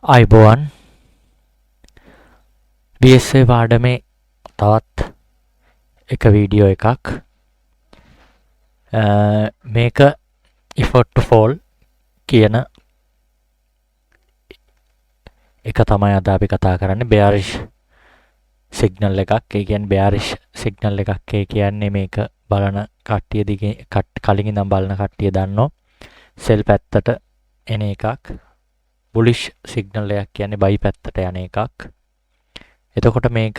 අයිබෝවන් BSA පාඩමේ තවත් එක වීඩියෝ එකක් මේක effort to fall කියන එක තමයි අද අපි කතා කරන්නේ bearish signal එකක්. ඒ කියන්නේ bearish signal එකක් කියන්නේ මේක බලන කට්ටිය දිගේ කලින් ඉඳන් බලන කට්ටිය දන්නෝ sell පැත්තට එන එකක්. bullish signal එකක් කියන්නේ buy පැත්තට යන එකක්. එතකොට මේක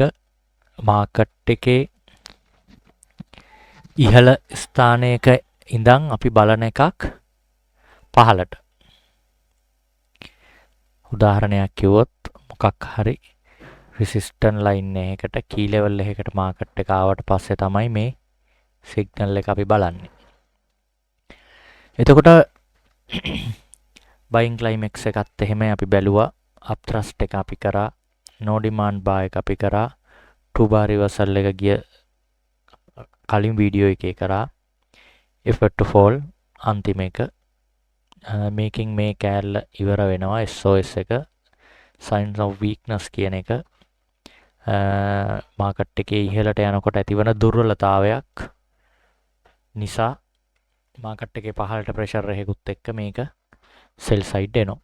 මාකට් එකේ ඉහළ ස්ථානයක ඉඳන් අපි බලන එකක් පහළට. උදාහරණයක් කිව්වොත් මොකක් හරි resistance line එකකට key level එකකට මාකට් එක ආවට පස්සේ තමයි මේ signal එක අපි බලන්නේ. එතකොට buying climax එකත් එහෙම අපි බැලුවා. upthrust එක අපි කරා, no demand buy එක අපි කරා, two bar reversal එක ගිය කලින් වීඩියෝ එකේ කරා. effort to fall අන්තිම එක මේකෙන් මේ කෑල්ල ඉවර වෙනවා. SOS එක signs of weakness කියන එක මාකට් එකේ ඉහළට යනකොට ඇතිවන දුර්වලතාවයක් නිසා මාකට් එකේ පහළට ප්‍රෙෂර් එකකුත් එක්ක මේක sell side එනවා.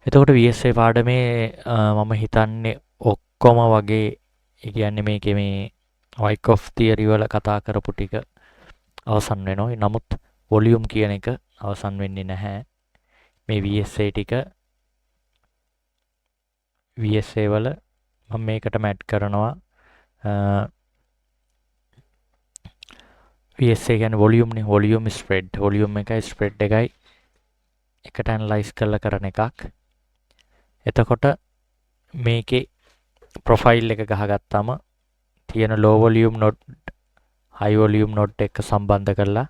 එතකොට VSA පාඩමේ මම හිතන්නේ ඔක්කොම වගේ ඒ කියන්නේ මේකේ මේ Wyckoff theory වල කතා කරපු ටික අවසන් වෙනවා. නමුත් volume කියන එක අවසන් වෙන්නේ නැහැ. මේ VSA ටික VSA වල මම මේකටම ඇඩ් කරනවා. VSA කියන්නේ volume නේ. volume spread. volume එකයි spread එකයි එකට analyze කරලා කරන එකක්. එතකොට මේකේ profile එක ගහගත්තාම තියෙන low volume node high volume node එක සම්බන්ධ කරලා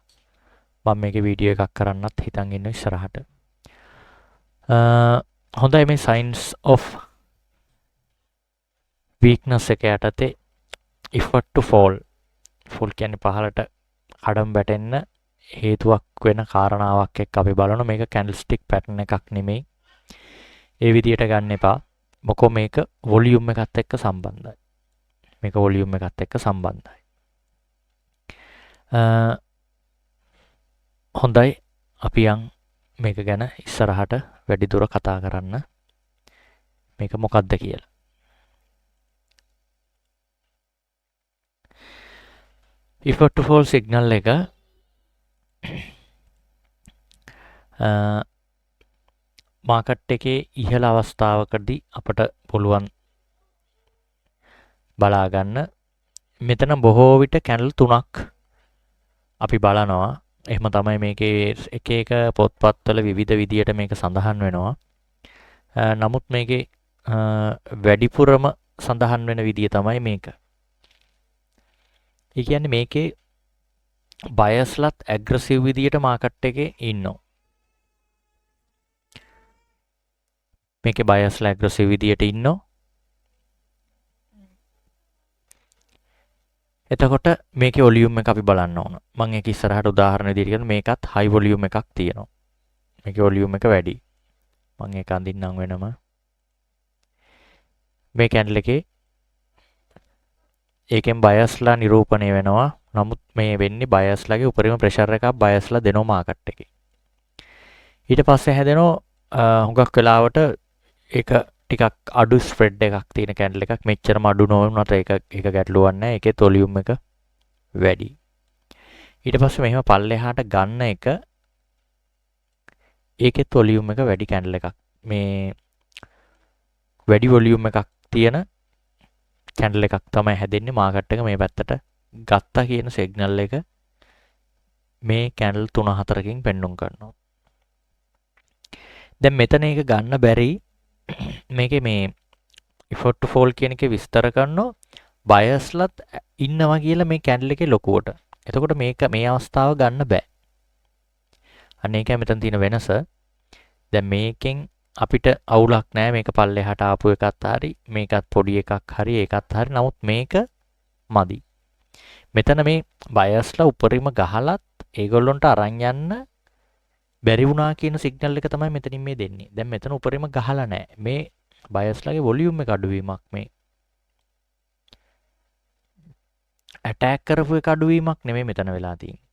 මම මේකේ වීඩියෝ එකක් කරන්නත් හිතන් ඉන්න ඉස්සරහට. හොඳයි මේ signs of weakness එක යටතේ effort to fall කියන්නේ පහළට කඩම් වැටෙන්න හේතුවක් වෙන කාරණාවක් එක්ක අපි බලනවා. මේක candlestick pattern එකක් නෙමෙයි. ඒ විදිහට ගන්න එපා. මොකෝ මේක volume එකත් එක්ක සම්බන්ධයි. මේක volume එකත් එක්ක සම්බන්ධයි. හොඳයි අපි යන් මේක ගැන ඉස්සරහට වැඩි දුර කතා කරන්න. මේක මොකක්ද කියලා. effort to fall signal එක මාකට් එකේ ඉහළ අවස්ථාවකදී අපට පුළුවන් බලා ගන්න. මෙතන බොහෝ විට කැන්ඩල් තුනක් අපි බලනවා. එහෙම තමයි මේකේ එක එක පොත්පත්වල විවිධ විදියට මේක සඳහන් වෙනවා. නමුත් මේකේ වැඩිපුරම සඳහන් වෙන විදිය තමයි මේක. ඒ කියන්නේ මේකේ බයස්ලත් ඇග්‍රසිව් විදියට මාකට් එකේ ඉන්නවා. මේකේ බයස්ලා ඇග්‍රසිව් විදියට ඉන්නවා. එතකොට මේකේ වොලියුම් එක අපි බලන්න ඕන. මම ඒක ඉස්සරහට උදාහරණ විදියට කියනවා. මේකත් හයි වොලියුම් එකක් තියෙනවා. මේකේ වොලියුම් එක වැඩි. මම ඒක අඳින්නම් වෙනම. මේ කැන්ඩල් එකේ ඒකෙන් බයස්ලා නිරූපණය වෙනවා. නමුත් මේ වෙන්නේ බයස්ලාගේ උපරිම ප්‍රෙෂර් එකක් බයස්ලා දෙනවා මාකට් එකේ. ඊට පස්සේ හැදෙනවා හුඟක් වෙලාවට ඒක ටිකක් අඩු ස්ප්‍රෙඩ් එකක් තියෙන කැන්ඩල් එකක්. මෙච්චරම අඩු නොවුනට ඒක ගැටලුවක් නැහැ. ඒකේ වොලියුම් එක වැඩි. ඊට පස්සේ මෙහෙම පල්ලෙහාට ගන්න එක ඒකේ වොලියුම් එක වැඩි කැන්ඩල් එකක්. මේ වැඩි වොලියුම් එකක් තියෙන කැන්ඩල් එකක් තමයි හැදෙන්නේ. මාකට් එක මේ පැත්තට ගත්තා කියන සිග්නල් එක මේ කැන්ඩල් 3-4කින් පෙන්නුම් කරනවා. දැන් මෙතන ඒක ගන්න බැරි. මේකේ මේ effort to fall කියන එකේ විස්තර කරනවා බයස්ලත් ඉන්නවා කියලා මේ කැන්ඩල් එකේ ලොකුවට. එතකොට මේක මේ අවස්ථාව ගන්න බෑ. අන්න ඒකයි මෙතන තියෙන වෙනස. දැන් මේකෙන් අපිට අවුලක් නැහැ. මේක පල්ලෙහාට ආපු එකත් හරි, මේකත් පොඩි එකක් හරි, ඒකත් හරි. නමුත් මේක මදි. මෙතන මේ බයස්ලා උපරිම ගහලත් ඒගොල්ලොන්ට අරන් යන්න බැරි වුණා කියන සිග්නල් එක තමයි මෙතනින් මේ දෙන්නේ. දැන් මෙතන උඩරිම ගහලා නැහැ. මේ බයස්ලාගේ වොලියුම් එක අඩුවීමක් මේ ඇටැක් කරපු එක අඩුවීමක් නෙමෙයි මෙතන වෙලා තියෙන්නේ.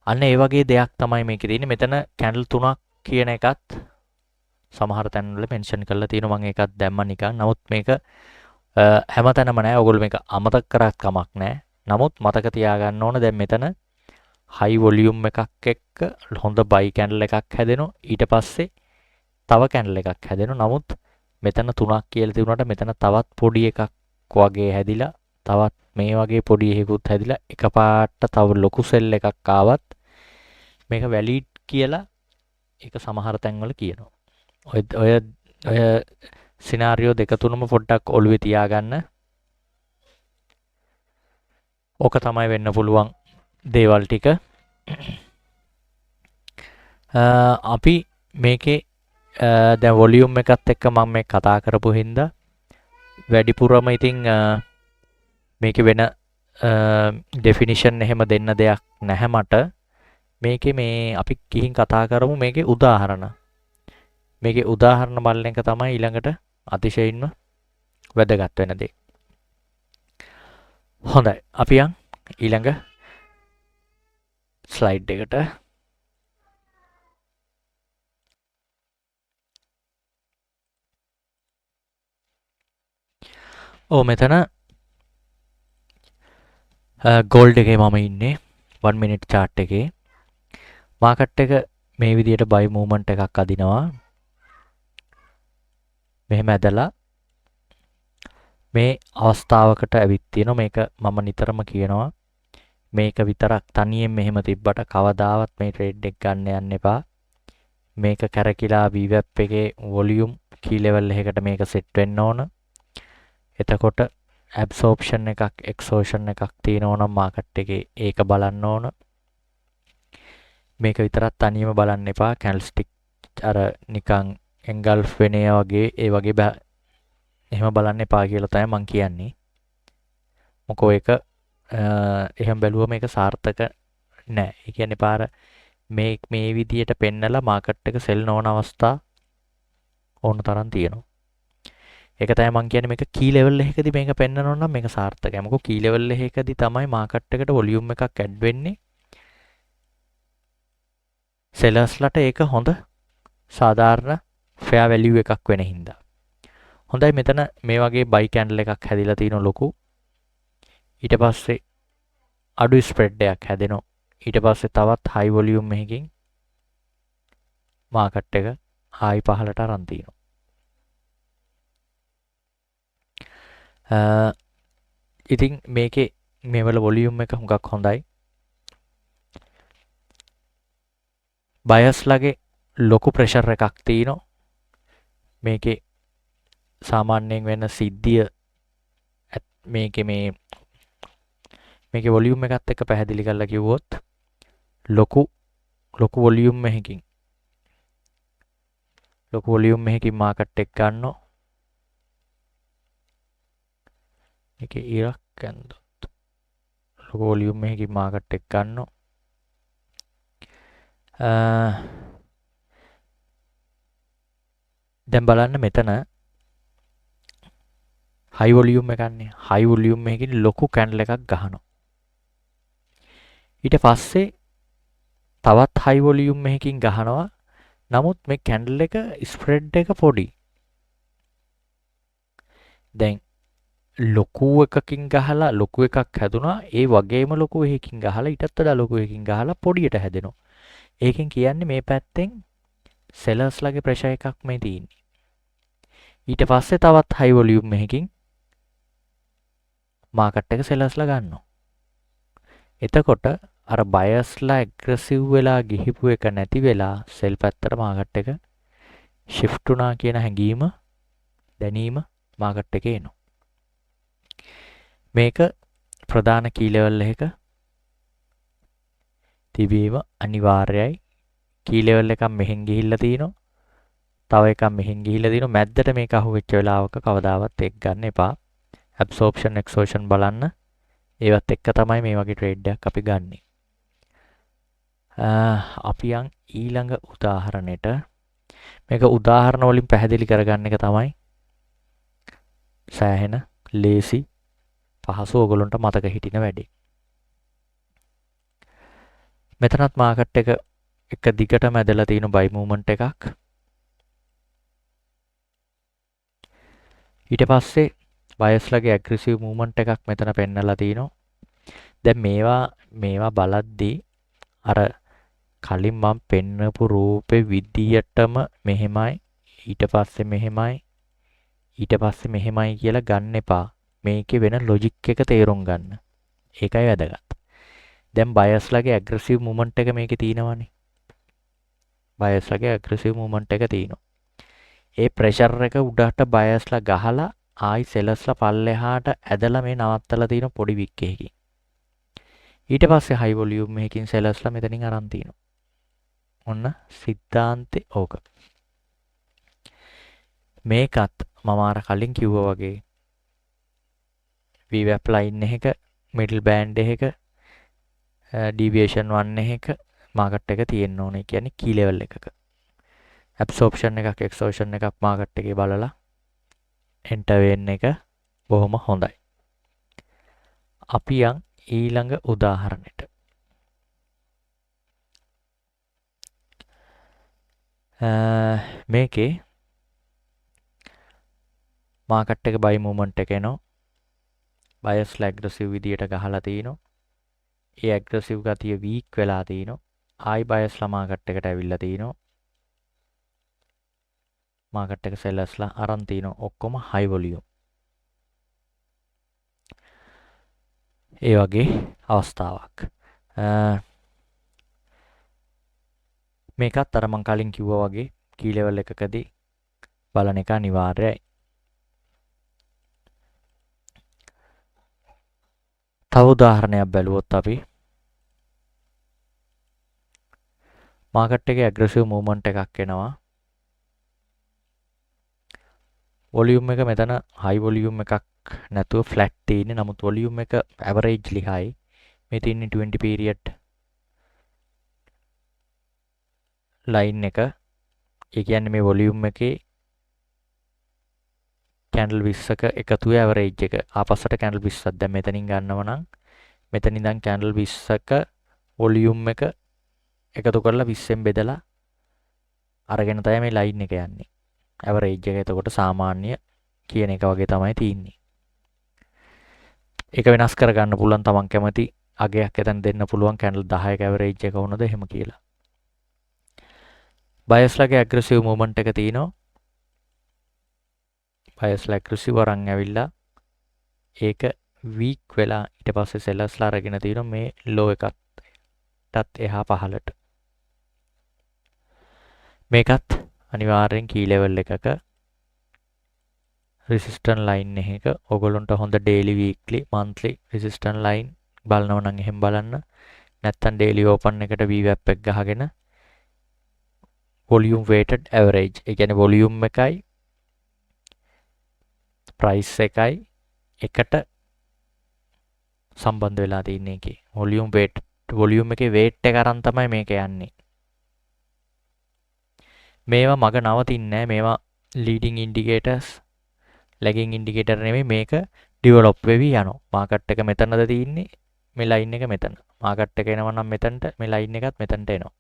අන්න ඒ වගේ දෙයක් තමයි මේකේ තියෙන්නේ. මෙතන කැන්ඩල් 3ක් කියන එකත් සමහර තැන්වල මෙන්ෂන් කරලා තියෙනවා. මම ඒකත් දැම්මා නිකන්. නමුත් මේක හැමතැනම නැහැ. ඔයගොල්ලෝ මේක අමතක කරත් කමක් නැහැ. නමුත් මතක තියාගන්න ඕන දැන් මෙතන හයි වොලියුම් එකක් එක්ක හොඳ බයි කැන්ඩල් එකක් හැදෙනවා. ඊට පස්සේ තව කැන්ඩල් එකක් හැදෙනවා. නමුත් මෙතන 3ක් කියලා තිබුණාට මෙතන තවත් පොඩි එකක් වගේ හැදිලා තවත් මේ වගේ පොඩි එකකුත් හැදිලා එකපාරට තව ලොකු සෙල් එකක් ආවත් මේක වැලිඩ් කියලා ඒක සමහර තැන්වල කියනවා. ඔය සිනාරියෝ දෙක තුනම පොඩ්ඩක් ඔළුවේ තියාගන්න. ඕක තමයි වෙන්න පුළුවන් දේවල් ටික. අපි මේකේ දැන් වොලියුම් එකත් එක්ක මම මේ කතා කරපු හින්දා වැඩිපුරම ඉතින් මේකේ වෙන ඩෙෆිනිෂන් එහෙම දෙන්න දෙයක් නැහැ මට. මේකේ මේ අපි ගිහින් කතා කරමු මේකේ උදාහරණ. මේකේ උදාහරණ බලන එක තමයි ඊළඟට අතිශයින්ම වැදගත් වෙන දේ. හොඳයි. අපි යන් ඊළඟ ස්ලයිඩ් එකට. මෙතන ගෝල්ඩ් එකේ මම ඉන්නේ 1 minute chart එකේ. මාකට් එක මේ විදිහට buy movement එකක් අදිනවා. මෙහෙම ඇදලා මේ අවස්ථාවකට ඇවිත් තියෙනවා. මේක මම නිතරම කියනවා. මේක විතරක් තනියෙන් මෙහෙම තිබ්බට කවදාවත් මේ ට්‍රේඩ් එක ගන්න යන්න එපා. මේක කැරකිලා VWAP එකේ වොලියුම් කී ලෙවල් එකකට මේක සෙට් වෙන්න ඕන. එතකොට ඇබ්සෝප්ෂන් එකක් එක්සෝෂන් එකක් තියෙනවා නම් මාකට් එකේ ඒක බලන්න ඕන. මේක විතරක් තනියම බලන්න එපා. කැන්ඩල්ස්ටික් අර නිකන් එන්ගල්ෆ් වෙන වගේ ඒ වගේ එහෙම බලන්න එපා කියලා තමයි මම කියන්නේ. මොකෝ ඒක එහෙම බැලුවම ඒක සාර්ථක නෑ. ඒ කියන්නේ පාර මේ විදියට පෙන්නලා මාකට් එක සෙල් නොවන අවස්ථා ඕන තරම් තියෙනවා. ඒක තමයි මම කියන්නේ මේක කී ලෙවල් එකකදී මේක පෙන්නනවා නම් මේක සාර්ථකයි. මොකෝ කී ලෙවල් එකකදී තමයි මාකට් එකට වොලියුම් එකක් ඇඩ් වෙන්නේ. සෙලර්ස්ලට ඒක හොඳ සාධාරණ ෆෙයා වැලියු එකක් වෙන හින්දා. හොඳයි මෙතන මේ වගේ බයි කැන්ඩල් එකක් හැදිලා තියෙන ලොකු. ඊට පස්සේ අඩු ස්ප්‍රෙඩ් එකක් හැදෙනවා. ඊට පස්සේ තවත් හයි වොලියුම් එකකින් මාකට් එක ආයි පහළට අරන් තිනවා. ඉතින් මේකේ මේවල වොලියුම් එක හුඟක් හොඳයි. බයස්ලාගේ ලොකු ප්‍රෙෂර් එකක් තියෙනවා. මේකේ සාමාන්‍යයෙන් වෙන සිද්ධිය මේකේ වොලියුම් එකත් එක්ක පැහැදිලි කරලා කිව්වොත් ලොකු වොලියුම් එකකින් මාකට් එක ගන්නවා. මේකේ ඉරක් ගන්නොත් ලොකු වොලියුම් එකකින් මාකට් එක ගන්නවා. දැන් බලන්න මෙතන හයි වොලියුම් එකන්නේ. හයි වොලියුම් එකකින් ලොකු කැන්ඩල් එකක් ගහනවා. ඊට පස්සේ තවත් හයි වොලියුම් එකකින් ගහනවා. නමුත් මේ කැන්ඩල් එක ස්ප්‍රෙඩ් එක පොඩි. දැන් ලොකු එකකින් ගහලා ලොකු එකක් හැදුනා. ඒ වගේම ලොකු එකකින් ගහලා ඊටත් වඩා ලොකු එකකින් ගහලා පොඩියට හැදෙනවා. ඒකෙන් කියන්නේ මේ පැත්තෙන් සෙලර්ස්ලාගේ ප්‍රෙෂර් එකක් මේ තියෙන්නේ. ඊට පස්සේ තවත් හයි වොලියුම් එකකින් මාකට් එක සෙලර්ස්ලා ගන්නවා. එතකොට අර බයස්ලා ඇග්‍රෙසිව් වෙලා ගිහිපු එක නැති වෙලා සෙල් පැත්තට මාකට් එක shift වුණා කියන හැඟීම දැනීම මාකට් එකේ එනවා. මේක ප්‍රධාන කී ලෙවල් එකක තිබීම අනිවාර්යයි. කී ලෙවල් එකක් මෙහෙන් ගිහිල්ලා තිනවා. තව එකක් මෙහෙන් ගිහිල්ලා තිනවා. මැද්දට මේක අහුවෙච්ච වෙලාවක කවදාවත් එක් ගන්න එපා. ඇබ්සෝප්ෂන් එක්සෝෂන් බලන්න. ඒවත් එක්ක තමයි මේ වගේ ට්‍රේඩ් එකක් අපි ගන්නෙ. අපි යන් ඊළඟ උදාහරණයට. මේක උදාහරණ වලින් පැහැදිලි කරගන්න එක තමයි සෑහෙන ලේසි පහසු ඔයගොල්ලන්ට මතක හිටින වැඩේ. මෙතනත් මාකට් එක දිගටම ඇදලා තියෙන බයි මූවමන්ට් එකක්. ඊට පස්සේ බයස්ලගේ ඇග්‍රෙසිව් මූවමන්ට් එකක් මෙතන පෙන්නලා තිනවා. දැන් මේවා බලද්දී අර කලින් මම පෙන්නපු රූපේ විදියටම මෙහෙමයි ඊට පස්සේ මෙහෙමයි ඊට පස්සේ මෙහෙමයි කියලා ගන්න එපා. මේකේ වෙන ලොජික් එක තේරුම් ගන්න. ඒකයි වැදගත්. දැන් බයස්ලගේ ඇග්‍රෙසිව් මූවමන්ට් එක මේකේ තියෙනවනේ. බයස්ලගේ ඇග්‍රෙසිව් මූවමන්ට් එක තියෙනවා. ඒ ප්‍රෙෂර් එක උඩට බයස්ලා ගහලා ආයි සෙලස්ලා පල්ලෙහාට ඇදලා මේ නවත්තලා තියෙන පොඩි වික් එකකින්. ඊට පස්සේ හයි වොලියුම් එකකින් සෙලස්ලා මෙතනින් අරන් තිනවා. ඔන්න සිද්ධාන්තේ ඕක. මේකත් මම අර කලින් කිව්වා වගේ VWAP line එක middle band එක deviation 1 එක market එක තියෙන්න ඕනේ. කියන්නේ key level එකක. absorption එකක් exhaustion එකක් market එකේ බලලා enter වෙන්න එක බොහොම හොඳයි. අපි යන් ඊළඟ උදාහරණයට. මේකේ මාකට් එක බයි මූවමන්ට් එක එනවා. බයස්ලා ඇග්‍රෙසිව් විදියට ගහලා තිනවා. ඒ ඇග්‍රෙසිව් ගතිය වීක් වෙලා තිනවා. ආයි බයස්ලා මාකට් එකට ඇවිල්ලා තිනවා. මාකට් එක සෙලර්ස්ලා අරන් තිනවා. ඔක්කොම හයි වොලියුම්. ඒ වගේ අවස්ථාවක්. මේකත් අර මං කලින් කිව්වා වගේ කී ලෙවල් එකකදී බලන එක අනිවාර්යයි. තව උදාහරණයක් බැලුවොත් අපි මාකට් එකේ ඇග්‍රෙසිව් මූවමන්ට් එකක් එනවා. වොලියුම් එක මෙතන හයි වොලියුම් එකක් නැතුව ෆ්ලැට් තියෙන්නේ. නමුත් වොලියුම් එක ඇවරේජ්ලි හයි. මේ තියෙන්නේ 20 පීරියඩ් ලයින් එක. ඒ කියන්නේ මේ වොලියුම් එකේ කැන්ඩල් 20ක එකතුවේ ඇවරේජ් එක. ආපස්සට කැන්ඩල් 20ක් දැන් මෙතනින් ගන්නව නම් මෙතන ඉඳන් කැන්ඩල් 20ක වොලියුම් එක එකතු කරලා 20ෙන් බෙදලා අරගෙන තමයි මේ ලයින් එක යන්නේ. ඇවරේජ් එක එතකොට සාමාන්‍ය කියන එක වගේ තමයි තියෙන්නේ. ඒක වෙනස් කරගන්න පුළුවන් තමන් කැමති අගයක් එතන දෙන්න පුළුවන් කැන්ඩල් 10ක ඇවරේජ් එක වුණොද එහෙම කියලා. බයස්ලාගේ ඇග්‍රෙසිව් මූවමන්ට් එක තියෙනවා. බයස්ලා ඇග්‍රෙසිව් අරන් ඇවිල්ලා ඒක වීක් වෙලා ඊට පස්සේ සෙලර්ස්ලා අරගෙන තියෙනවා මේ ලෝ එකටත් එහා පහළට. මේකත් අනිවාර්යෙන් කී ලෙවල් එකක resistance line එකක ඔයගොල්ලන්ට හොඳ daily weekly monthly resistance line බලනවා නම් එහෙම බලන්න. නැත්තම් daily open එකට VWAP එක ගහගෙන volume weighted average ඒ කියන්නේ volume එකයි price එකයි එකට සම්බන්ධ වෙලා තියෙන එකේ volume එකේ weight එක අරන් තමයි මේක යන්නේ. මේවා මග නවතින්නේ නැහැ. මේවා leading indicators lagging indicator නෙමෙයි. මේක develop වෙවි යනවා. මාකට් එක මෙතනද තියෙන්නේ. මේ line එක මෙතන. මාකට් එක එනවා නම් මෙතනට මේ line එකත් මෙතනට එනවා.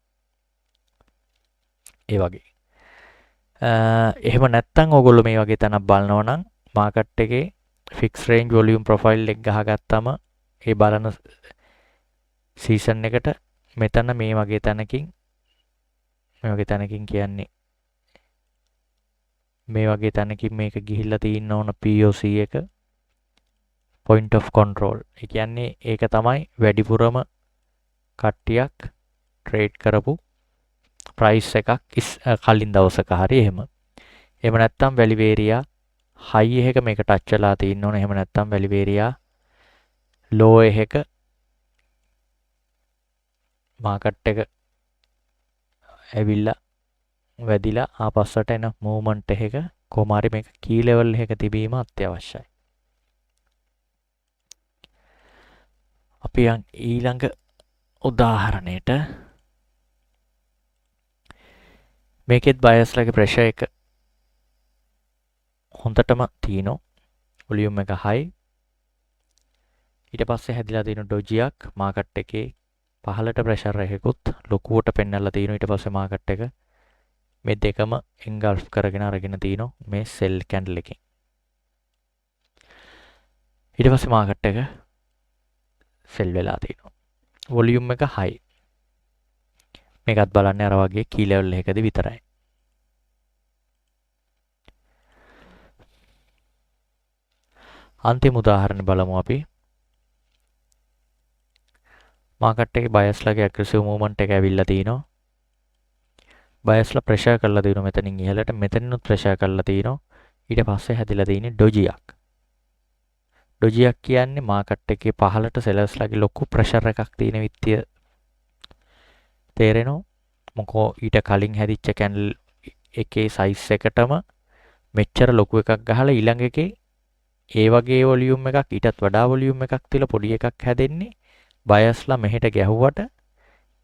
ඒ වගේ. එහෙම නැත්තම් ඕගොල්ලෝ මේ වගේ තැනක් බලනවා නම් මාකට් එකේ fixed range volume profile එක ගහගත්තම ඒ බලන සීසන් එකට මෙතන මේ වගේ තැනකින් කියන්නේ මේ වගේ තැනකින් මේක ගිහිල්ලා තියෙන්න ඕන POC එක point of control. ඒ කියන්නේ ඒක තමයි වැඩිපුරම කට්ටියක් ට්‍රේඩ් කරපු price එකක් කලින් දවසක හරි එහෙම. එහෙම නැත්නම් වැලිවේරියා high එක මේක ටච් වෙලා තියෙන්න ඕන. එහෙම නැත්නම් වැලිවේරියා low එක මාකට් එක ඇවිල්ලා වැදිලා ආපස්සට එන මූවමන්ට් එකක කොහොම හරි මේක කී ලෙවල් එකක තිබීම අත්‍යවශ්‍යයි. අපි ඊළඟ උදාහරණයට මේකෙත් බයස්ලාගේ ප්‍රෙෂර් එක හොඳටම තියෙනවා. වොලියුම් එක හයි. ඊට පස්සේ හැදිලා තියෙන ඩොජියක් මාකට් එකේ පහළට ප්‍රෙෂර් එකකුත් ලොකුවට පෙන්නලා තියෙනවා. ඊට පස්සේ මාකට් එක මේ දෙකම එන්ගල්ෆ් කරගෙන අරගෙන තියෙනවා මේ සෙල් කැන්ඩල් එකෙන්. ඊට පස්සේ මාකට් එක සෙල් වෙලා තියෙනවා. වොලියුම් එක හයි. මේකත් බලන්නේ අර වගේ කී ලෙවල් එකකදී විතරයි. අන්තිම උදාහරණ බලමු අපි. මාකට් එකේ බයස්ලාගේ ඇග්‍රෙසිව් මූව්මන්ට් එක ඇවිල්ලා තිනවා. බයස්ලා ප්‍රෙෂර් කරලා දිනවා මෙතනින් ඉහළට, මෙතනිනුත් ප්‍රෙෂර් කරලා තිනවා. ඊට පස්සේ හැදිලා තියෙන්නේ ඩොජියක්. ඩොජියක් කියන්නේ මාකට් එකේ පහළට සෙලර්ස්ලාගේ ලොකු ප්‍රෙෂර් එකක් තියෙන විත්තිය තේරෙනවා. මොකෝ ඊට කලින් හැදිච්ච කැන්ඩල් එකේ සයිස් එකටම මෙච්චර ලොකු එකක් ගහලා ඊළඟ එකේ ඒ වගේ වොලියුම් එකක් ඊටත් වඩා වොලියුම් එකක් තියලා පොඩි එකක් හැදෙන්නේ බයස්ලා මෙහෙට ගැහුවට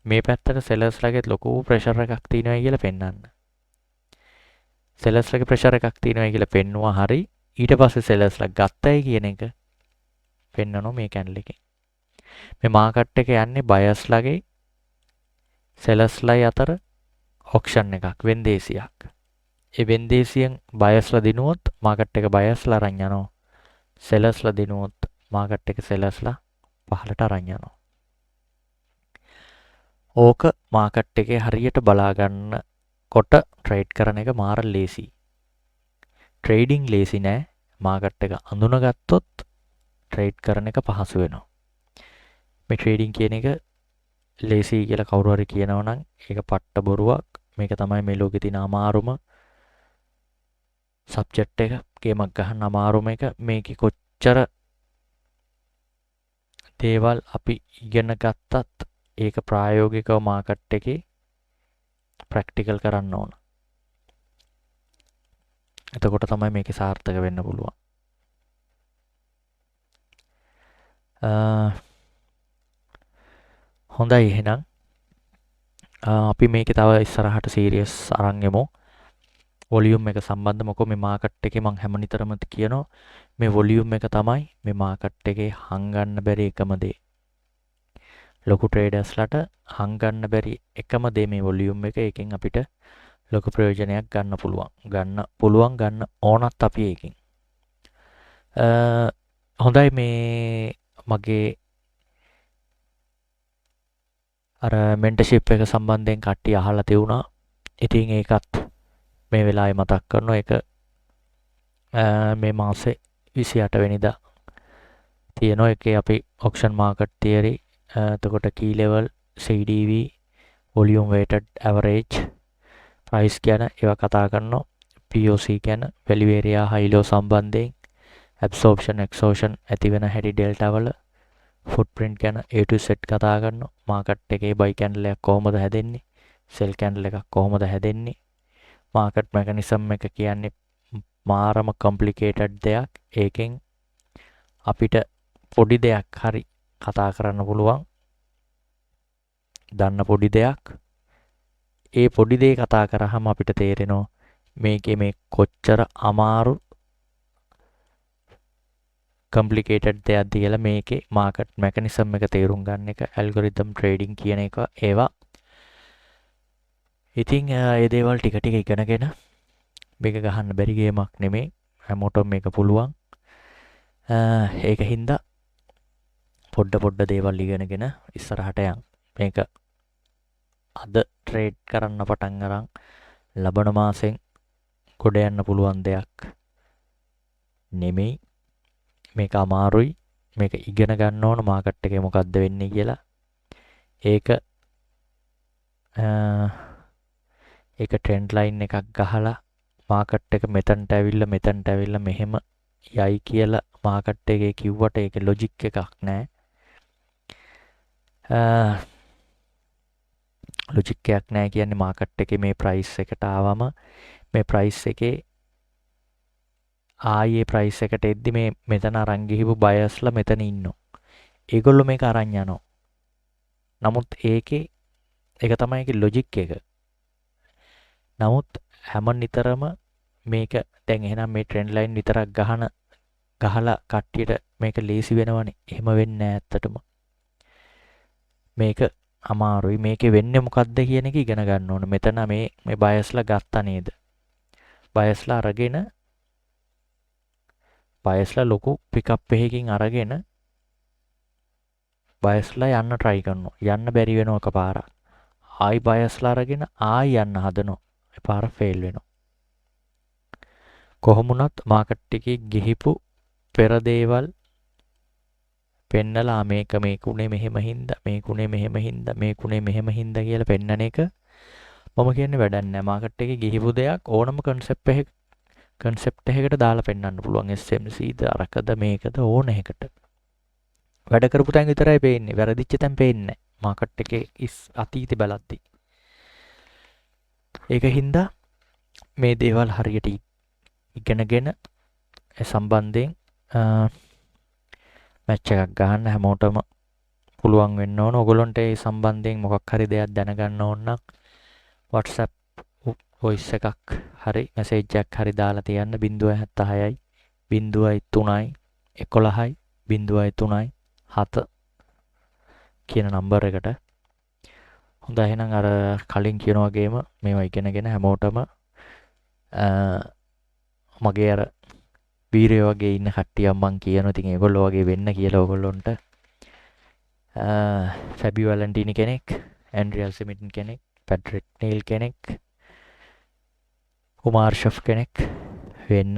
මේ පැත්තට සෙලර්ස්ලාගේ ලොකු ප්‍රෙෂර් එකක් තියෙනවා කියලා පෙන්වන්න. සෙලර්ස්ලාගේ ප්‍රෙෂර් එකක් තියෙනවා කියලා පෙන්නුවා හරි. ඊට පස්සේ සෙලර්ස්ලා ගත්තයි කියන එක පෙන්වනවා මේ කැන්ඩල් එකෙන්. මේ මාකට් එක යන්නේ බයස්ලාගේ සෙලර්ස්ලයි අතර ඔක්ෂන් එකක් වෙන්දේසියක්. ඒ වෙන්දේසියෙන් බයස්ලා දිනුවොත් මාකට් එක බයස්ලා අරන් යනවා. සෙලර්ස්ලා දිනුවොත් මාකට් එක සෙලර්ස්ලා පහළට අරන් යනවා. ඕක මාකට් එකේ හරියට බලා ගන්නකොට ට්‍රේඩ් කරන එක මාර ලේසි. ට්‍රේඩින් ලේසි නෑ. මාකට් එක අඳුනගත්තොත් ට්‍රේඩ් කරන එක පහසු වෙනවා. මේ ට්‍රේඩින් කියන එක ලේසි කියලා කවුරු හරි කියනවා නම් ඒක පට්ට බොරුවක්. මේක තමයි මේ ලෝකේ තියෙන අමාරුම සබ්ජෙක්ට් එක. ගේමක් ගහන්න අමාරුම එක. මේකේ කොච්චර දේවල් අපි ඉගෙන ගත්තත් ඒක ප්‍රායෝගිකව මාකට් එකේ ප්‍රැක්ටිකල් කරන්න ඕන. එතකොට තමයි මේකේ සාර්ථක වෙන්න පුළුවන්. හොඳයි එහෙනම් අපි මේකේ තව ඉස්සරහට සීරියස් අරන් යමු. වොලියුම් එක සම්බන්ධ මොකෝ මේ මාකට් එකේ මම හැමනිතරම කියනවා මේ වොලියුම් එක තමයි මේ මාකට් එකේ හංගන්න බැරි එකම දේ. ලොකු ට්‍රේඩර්ස්ලාට හංගන්න බැරි එකම දේ මේ වොලියුම් එක. එකෙන් අපිට ලොකු ප්‍රයෝජනයක් ගන්න ඕනත් අපි ඒකෙන්. හොඳයි මේ මගේ අර මෙන්ටර්ෂිප් එක සම්බන්ධයෙන් කට්ටිය අහලා තියුණා. ඉතින් ඒකත් මේ වෙලාවේ මතක් කරනවා. ඒක මේ මාසේ 28 වෙනිදා තියෙනවා. ඒකේ අපි ඔප්ෂන් මාකට් තියරි, එතකොට key level, CDV, volume weighted average, price ගැන ඒවා කතා කරනවා. POC ගැන value area high low සම්බන්ධයෙන්, absorption exhaustion ඇති වෙන හැටි delta වල, footprint ගැන A to Z කතා කරනවා. මාකට් එකේ buy candle එකක් කොහොමද හැදෙන්නේ, sell candle එකක් කොහොමද හැදෙන්නේ. මාකට් මෙකනිසම් එක කියන්නේ මාරම complicated දෙයක්. ඒකෙන් අපිට පොඩි දෙයක් හරි කතා කරන්න පුළුවන්. දන්න පොඩි දෙයක්. ඒ පොඩි දේ කතා කරාම අපිට තේරෙනවා මේකේ මේ කොච්චර අමාරු complicated දෙයක්ද කියලා. මේකේ මාකට් මෙකනිසම් එක තේරුම් ගන්න එක, ඇල්ගොරිතම් ට්‍රේඩින් කියන එක ඒවා. ඉතින් ඒ දේවල් ටික ටික ඉගෙනගෙන මේක ගහන්න බැරි ගේමක් නෙමෙයි. හැමෝටම මේක පුළුවන්. ඒක හින්දා පොඩ දේවල් ඉගෙනගෙන ඉස්සරහට යන්න. මේක අද ට්‍රේඩ් කරන්න පටන් අරන් ලබන මාසෙන් ගොඩ යන්න පුළුවන් දෙයක් නෙමෙයි. මේක අමාරුයි. මේක ඉගෙන ගන්න ඕන මාකට් එකේ මොකද්ද වෙන්නේ කියලා. ඒක ට්‍රෙන්ඩ් ලයින් එකක් ගහලා මාකට් එක මෙතනට ඇවිල්ලා මෙහෙම යයි කියලා මාකට් එකේ කිව්වට ඒකේ ලොජික් එකක් නැහැ. ලොජික් එකක් නැහැ කියන්නේ මාකට් එකේ මේ ප්‍රයිස් එකට ආවම මේ ප්‍රයිස් එකේ ආයේ ප්‍රයිස් එකට එද්දි මේ මෙතන අරන් ගිහපු බයර්ස්ලා මෙතන ඉන්නවා. ඒගොල්ලෝ මේක අරන් යනවා. නමුත් ඒක තමයි ඒකේ ලොජික් එක. නමුත් හැම නිතරම මේක දැන් එහෙනම් මේ ට්‍රෙන්ඩ් ලයින් විතරක් ගහලා කට්ටියට මේක ලේසි වෙනවනේ. එහෙම වෙන්නේ නැහැ ඇත්තටම. මේක අමාරුයි. මේකේ වෙන්නේ මොකද්ද කියන එක ඉගෙන ගන්න ඕන. මෙතන මේ බයස්ලා ගත්තා නේද? බයස්ලා අරගෙන බයස්ලා ලොකු පිකප් එකකින් අරගෙන බයස්ලා යන්න try කරනවා. යන්න බැරි වෙනවා එකපාරක්. ආයි බයස්ලා අරගෙන ආයි යන්න හදනවා. ඒ පාර ෆේල් වෙනවා. කොහොම වුණත් මාකට් එකේ ගිහිපු පෙර දේවල් පෙන්නලා මේකුනේ මෙහෙම හින්දා මේකුනේ මෙහෙම හින්දා මේකුනේ මෙහෙම හින්දා කියලා පෙන්නන එක මම කියන්නේ වැඩක් නැහැ. මාකට් එකේ ගිහිපු දෙයක් ඕනම කන්සෙප්ට් එකකට දාලා පෙන්වන්න පුළුවන්. SMCද අරකද මේකද ඕන එකකට. වැඩ කරපු තැන් විතරයි පේන්නේ. වැරදිච්ච තැන් පේන්නේ නැහැ. මාකට් එකේ අතීතේ බලද්දි. ඒක හින්දා මේ දේවල් හරියට ඉගෙනගෙන ඒ සම්බන්ධයෙන් මැච් එකක් ගහන්න හැමෝටම පුළුවන් වෙන්න ඕන. ඔයගොල්ලන්ට ඒ සම්බන්ධයෙන් මොකක් හරි දෙයක් දැනගන්න ඕන නම් WhatsApp voice එකක් හරි මැසේජ් එකක් හරි දාලා තියන්න 076යි 03යි 11යි 03යි 7 කියන නම්බර් එකට. හොඳයි එහෙනම් අර කලින් කියන වගේම මේවා ඉගෙනගෙන හැමෝටම මගේ අර වීරයෝ වගේ ඉන්න කට්ටියක් මං කියනවා. ඉතින් ඒගොල්ලෝ වගේ වෙන්න කියලා ඔයගොල්ලොන්ට ෆැබි වැලන්ටිනි කෙනෙක්, ඇන්ඩ්‍රියල් සෙමිටන් කෙනෙක්, පැට්‍රික් නීල් කෙනෙක්, කුමාර් ෂොෆ් කෙනෙක් වෙන්න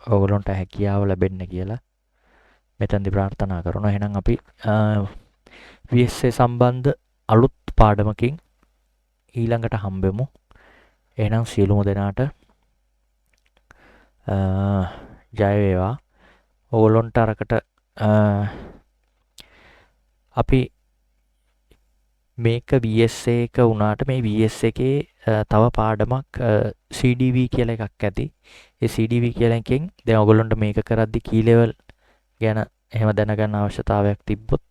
ඔයගොල්ලොන්ට හැකියාව ලැබෙන්න කියලා මෙතනදි ප්‍රාර්ථනා කරනවා. එහෙනම් අපි VSA සම්බන්ධ අලුත් පාඩමකින් ඊළඟට හම්බෙමු. එහෙනම් සියලුම දෙනාට ජය වේවා. ඕගොල්ලොන්ට අරකට අපි මේක VSA එක වුණාට මේ VSA එකේ තව පාඩමක් CDV කියලා එකක් ඇති. ඒ CDV කියලා එකෙන් දැන් ඔයගොල්ලොන්ට මේක කරද්දි key level ගැන එහෙම දැනගන්න අවශ්‍යතාවයක් තිබ්බොත්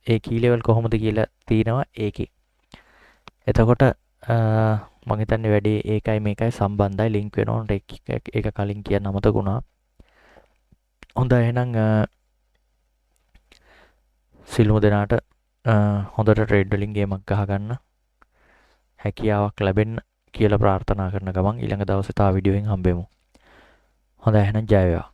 ඒ key level කොහොමද කියලා තියෙනවා ඒකේ. එතකොට මම හිතන්නේ වැඩි ඒකයි මේකයි සම්බන්ධයි ලින්ක් වෙනවා. ඒක කලින් කියන්න අමතක වුණා. හොඳයි එහෙනම් සිල්මු දෙනාට හොඳට ට්‍රේඩ් වලින් ගේමක් ගහගන්න හැකියාවක් ලැබෙන්න කියලා ප්‍රාර්ථනා කරන ගමන් ඊළඟ දවසේ තව වීඩියෝ එකකින් හම්බෙමු. හොඳයි එහෙනම් ජය වේවා.